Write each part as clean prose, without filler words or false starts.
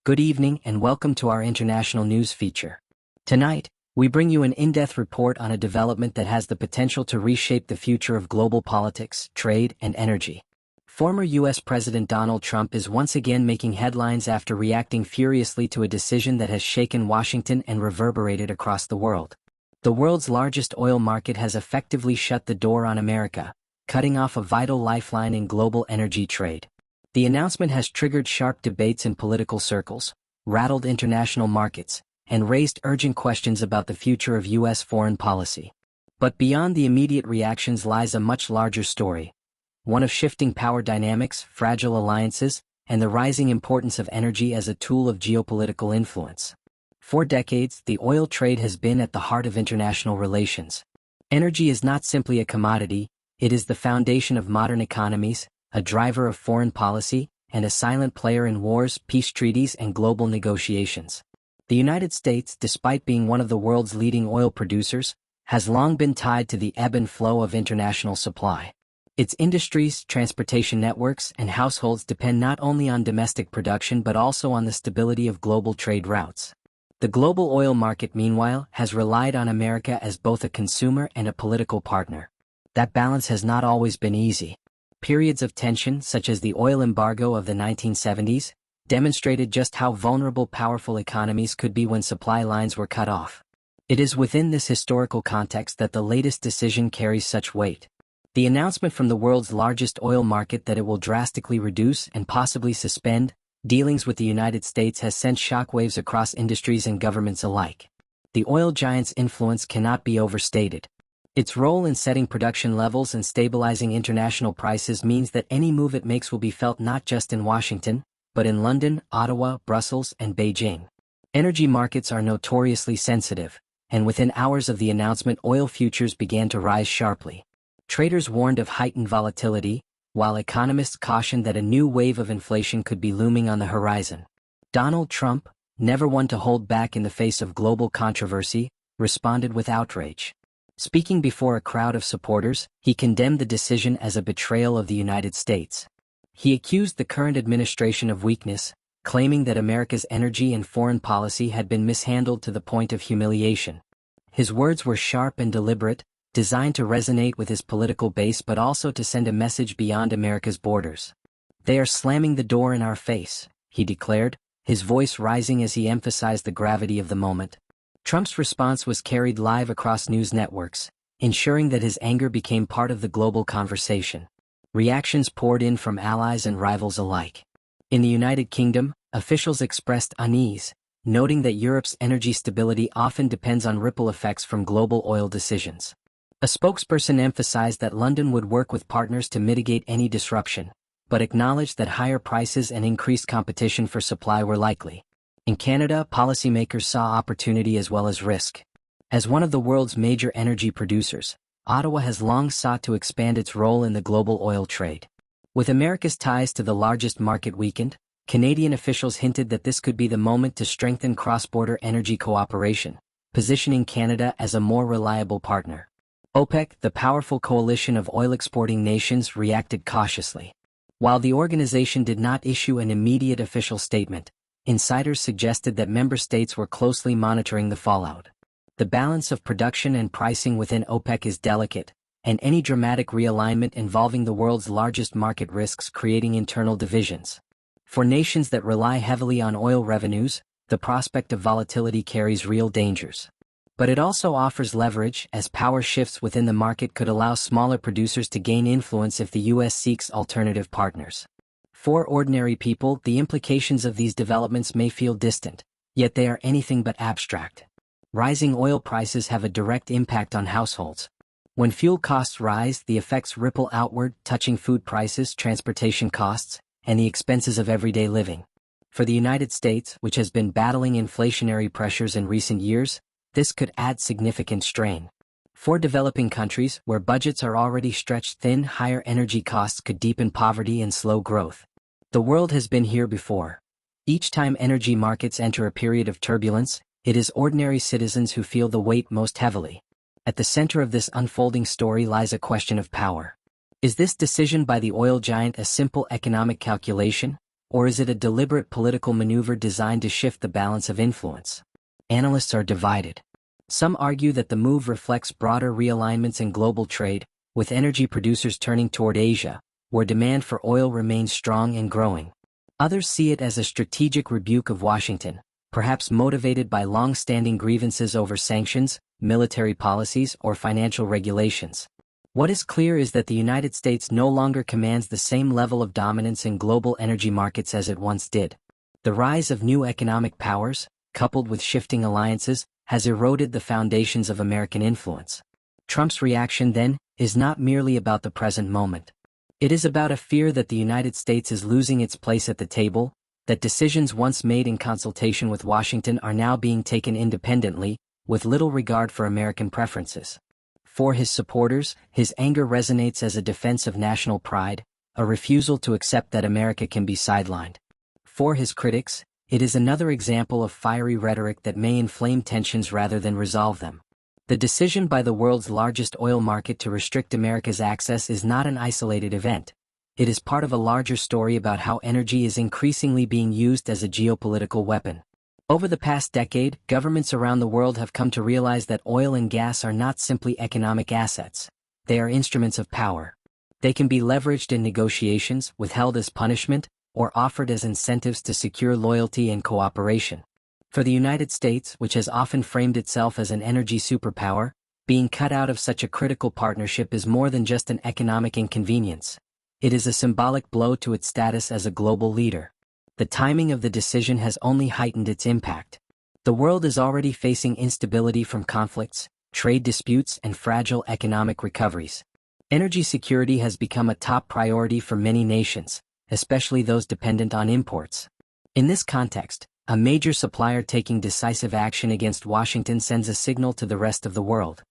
Good evening and welcome to our international news feature. Tonight, we bring you an in-depth report on a development that has the potential to reshape the future of global politics, trade, and energy. Former U.S. President Donald Trump is once again making headlines after reacting furiously to a decision that has shaken Washington and reverberated across the world. The world's largest oil market has effectively shut the door on America, cutting off a vital lifeline in global energy trade. The announcement has triggered sharp debates in political circles, rattled international markets, and raised urgent questions about the future of U.S. foreign policy. But beyond the immediate reactions lies a much larger story, one of shifting power dynamics, fragile alliances, and the rising importance of energy as a tool of geopolitical influence. For decades, the oil trade has been at the heart of international relations. Energy is not simply a commodity, it is the foundation of modern economies, a driver of foreign policy, and a silent player in wars, peace treaties, and global negotiations. The United States, despite being one of the world's leading oil producers, has long been tied to the ebb and flow of international supply. Its industries, transportation networks, and households depend not only on domestic production but also on the stability of global trade routes. The global oil market, meanwhile, has relied on America as both a consumer and a political partner. That balance has not always been easy. Periods of tension, such as the oil embargo of the 1970s, demonstrated just how vulnerable powerful economies could be when supply lines were cut off. It is within this historical context that the latest decision carries such weight. The announcement from the world's largest oil market that it will drastically reduce and possibly suspend dealings with the United States has sent shockwaves across industries and governments alike. The oil giant's influence cannot be overstated. Its role in setting production levels and stabilizing international prices means that any move it makes will be felt not just in Washington, but in London, Ottawa, Brussels, and Beijing. Energy markets are notoriously sensitive, and within hours of the announcement, oil futures began to rise sharply. Traders warned of heightened volatility, while economists cautioned that a new wave of inflation could be looming on the horizon. Donald Trump, never one to hold back in the face of global controversy, responded with outrage. Speaking before a crowd of supporters, he condemned the decision as a betrayal of the United States. He accused the current administration of weakness, claiming that America's energy and foreign policy had been mishandled to the point of humiliation. His words were sharp and deliberate, designed to resonate with his political base but also to send a message beyond America's borders. "They are slamming the door in our face," he declared, his voice rising as he emphasized the gravity of the moment. Trump's response was carried live across news networks, ensuring that his anger became part of the global conversation. Reactions poured in from allies and rivals alike. In the United Kingdom, officials expressed unease, noting that Europe's energy stability often depends on ripple effects from global oil decisions. A spokesperson emphasized that London would work with partners to mitigate any disruption, but acknowledged that higher prices and increased competition for supply were likely. In Canada, policymakers saw opportunity as well as risk. As one of the world's major energy producers, Ottawa has long sought to expand its role in the global oil trade. With America's ties to the largest market weakened, Canadian officials hinted that this could be the moment to strengthen cross-border energy cooperation, positioning Canada as a more reliable partner. OPEC, the powerful coalition of oil-exporting nations, reacted cautiously. While the organization did not issue an immediate official statement, insiders suggested that member states were closely monitoring the fallout. The balance of production and pricing within OPEC is delicate, and any dramatic realignment involving the world's largest market risks creating internal divisions. For nations that rely heavily on oil revenues, the prospect of volatility carries real dangers. But it also offers leverage, as power shifts within the market could allow smaller producers to gain influence if the U.S. seeks alternative partners. For ordinary people, the implications of these developments may feel distant, yet they are anything but abstract. Rising oil prices have a direct impact on households. When fuel costs rise, the effects ripple outward, touching food prices, transportation costs, and the expenses of everyday living. For the United States, which has been battling inflationary pressures in recent years, this could add significant strain. For developing countries, where budgets are already stretched thin, higher energy costs could deepen poverty and slow growth. The world has been here before. Each time energy markets enter a period of turbulence, it is ordinary citizens who feel the weight most heavily. At the center of this unfolding story lies a question of power. Is this decision by the oil giant a simple economic calculation, Or is it a deliberate political maneuver designed to shift the balance of influence? Analysts are divided. Some argue that the move reflects broader realignments in global trade, with energy producers turning toward Asia, where demand for oil remains strong and growing. Others see it as a strategic rebuke of Washington, perhaps motivated by long-standing grievances over sanctions, military policies, or financial regulations. What is clear is that the United States no longer commands the same level of dominance in global energy markets as it once did. The rise of new economic powers, coupled with shifting alliances, has eroded the foundations of American influence. Trump's reaction, then, is not merely about the present moment. It is about a fear that the United States is losing its place at the table, that decisions once made in consultation with Washington are now being taken independently, with little regard for American preferences. For his supporters, his anger resonates as a defense of national pride, a refusal to accept that America can be sidelined. For his critics, it is another example of fiery rhetoric that may inflame tensions rather than resolve them. The decision by the world's largest oil market to restrict America's access is not an isolated event. It is part of a larger story about how energy is increasingly being used as a geopolitical weapon. Over the past decade, governments around the world have come to realize that oil and gas are not simply economic assets. They are instruments of power. They can be leveraged in negotiations, withheld as punishment, or offered as incentives to secure loyalty and cooperation. For the United States, which has often framed itself as an energy superpower, being cut out of such a critical partnership is more than just an economic inconvenience. It is a symbolic blow to its status as a global leader. The timing of the decision has only heightened its impact. The world is already facing instability from conflicts, trade disputes, and fragile economic recoveries. Energy security has become a top priority for many nations, especially those dependent on imports. In this context, a major supplier taking decisive action against Washington sends a signal to the rest of the world.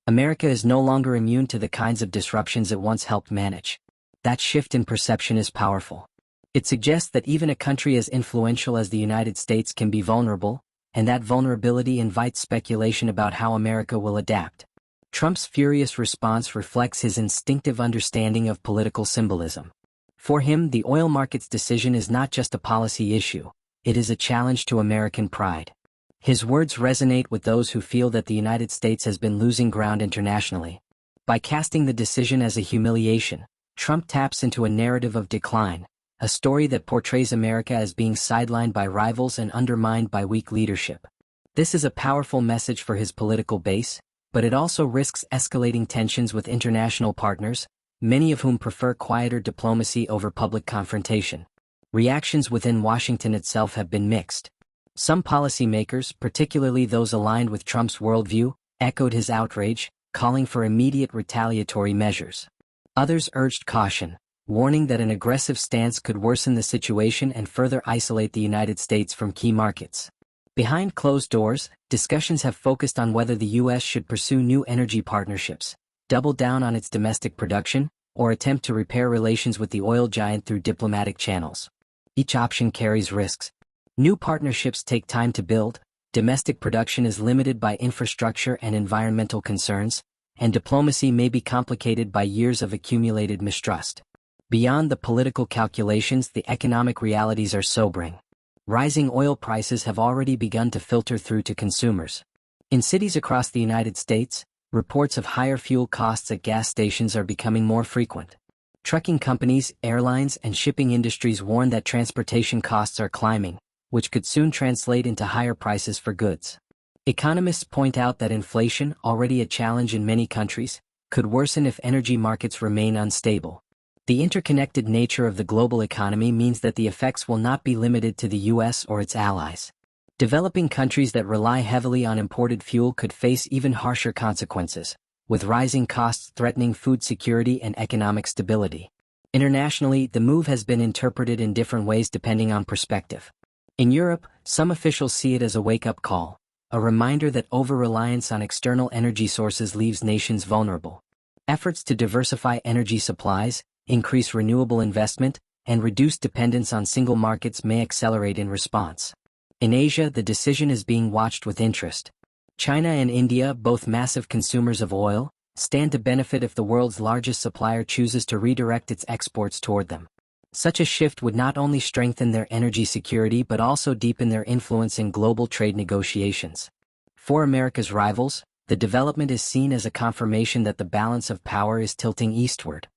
America is no longer immune to the kinds of disruptions it once helped manage. That shift in perception is powerful. It suggests that even a country as influential as the United States can be vulnerable, and that vulnerability invites speculation about how America will adapt. Trump's furious response reflects his instinctive understanding of political symbolism. For him, the oil market's decision is not just a policy issue, it is a challenge to American pride. His words resonate with those who feel that the United States has been losing ground internationally. By casting the decision as a humiliation, Trump taps into a narrative of decline, a story that portrays America as being sidelined by rivals and undermined by weak leadership. This is a powerful message for his political base, but it also risks escalating tensions with international partners, many of whom prefer quieter diplomacy over public confrontation. Reactions within Washington itself have been mixed. Some policymakers, particularly those aligned with Trump's worldview, echoed his outrage, calling for immediate retaliatory measures. Others urged caution, warning that an aggressive stance could worsen the situation and further isolate the United States from key markets. Behind closed doors, discussions have focused on whether the U.S. should pursue new energy partnerships, double down on its domestic production, or attempt to repair relations with the oil giant through diplomatic channels. Each option carries risks. New partnerships take time to build, domestic production is limited by infrastructure and environmental concerns, and diplomacy may be complicated by years of accumulated mistrust. Beyond the political calculations, the economic realities are sobering. Rising oil prices have already begun to filter through to consumers. In cities across the United States, reports of higher fuel costs at gas stations are becoming more frequent. Trucking companies, airlines, and shipping industries warn that transportation costs are climbing, which could soon translate into higher prices for goods. Economists point out that inflation, already a challenge in many countries, could worsen if energy markets remain unstable. The interconnected nature of the global economy means that the effects will not be limited to the U.S. or its allies. Developing countries that rely heavily on imported fuel could face even harsher consequences, with rising costs threatening food security and economic stability. Internationally, the move has been interpreted in different ways depending on perspective. In Europe, some officials see it as a wake-up call, a reminder that over-reliance on external energy sources leaves nations vulnerable. Efforts to diversify energy supplies, increase renewable investment, and reduce dependence on single markets may accelerate in response. In Asia, the decision is being watched with interest. China and India, both massive consumers of oil, stand to benefit if the world's largest supplier chooses to redirect its exports toward them. Such a shift would not only strengthen their energy security but also deepen their influence in global trade negotiations. For America's rivals, the development is seen as a confirmation that the balance of power is tilting eastward.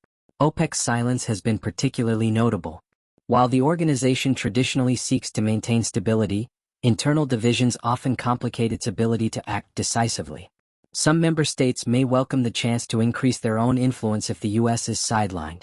OPEC's silence has been particularly notable. While the organization traditionally seeks to maintain stability, internal divisions often complicate its ability to act decisively. Some member states may welcome the chance to increase their own influence if the U.S. is sidelined.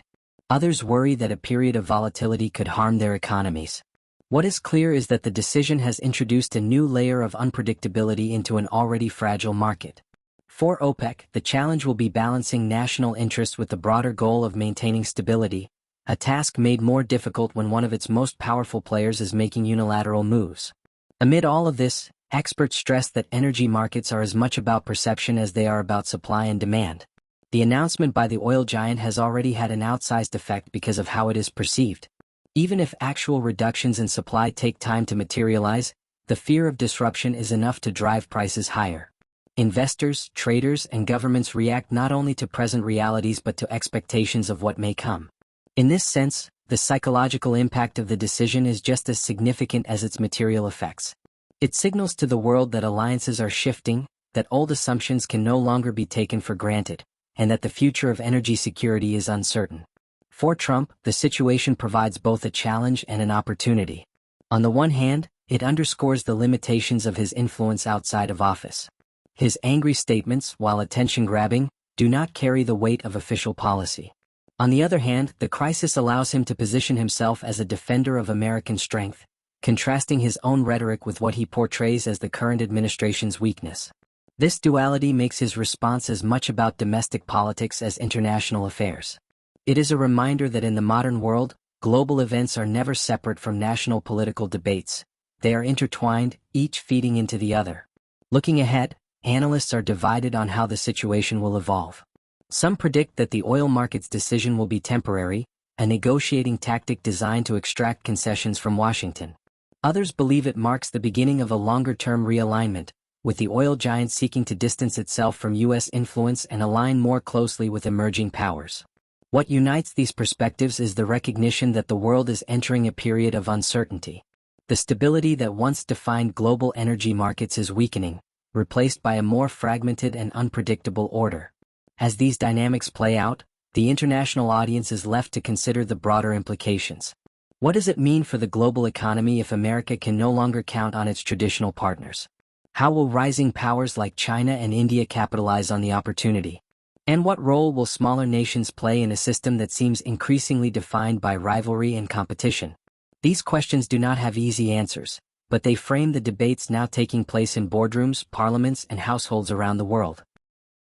Others worry that a period of volatility could harm their economies. What is clear is that the decision has introduced a new layer of unpredictability into an already fragile market. For OPEC, the challenge will be balancing national interests with the broader goal of maintaining stability, a task made more difficult when one of its most powerful players is making unilateral moves. Amid all of this, experts stress that energy markets are as much about perception as they are about supply and demand. The announcement by the oil giant has already had an outsized effect because of how it is perceived. Even if actual reductions in supply take time to materialize, the fear of disruption is enough to drive prices higher. Investors, traders, and governments react not only to present realities but to expectations of what may come. In this sense, the psychological impact of the decision is just as significant as its material effects. It signals to the world that alliances are shifting, that old assumptions can no longer be taken for granted, and that the future of energy security is uncertain. For Trump, the situation provides both a challenge and an opportunity. On the one hand, it underscores the limitations of his influence outside of office. His angry statements, while attention-grabbing, do not carry the weight of official policy. On the other hand, the crisis allows him to position himself as a defender of American strength, contrasting his own rhetoric with what he portrays as the current administration's weakness. This duality makes his response as much about domestic politics as international affairs. It is a reminder that in the modern world, global events are never separate from national political debates. They are intertwined, each feeding into the other. Looking ahead, analysts are divided on how the situation will evolve. Some predict that the oil market's decision will be temporary, a negotiating tactic designed to extract concessions from Washington. Others believe it marks the beginning of a longer-term realignment, with the oil giant seeking to distance itself from U.S. influence and align more closely with emerging powers. What unites these perspectives is the recognition that the world is entering a period of uncertainty. The stability that once defined global energy markets is weakening, replaced by a more fragmented and unpredictable order. As these dynamics play out, the international audience is left to consider the broader implications. What does it mean for the global economy if America can no longer count on its traditional partners? How will rising powers like China and India capitalize on the opportunity? And what role will smaller nations play in a system that seems increasingly defined by rivalry and competition? These questions do not have easy answers, but they frame the debates now taking place in boardrooms, parliaments, and households around the world.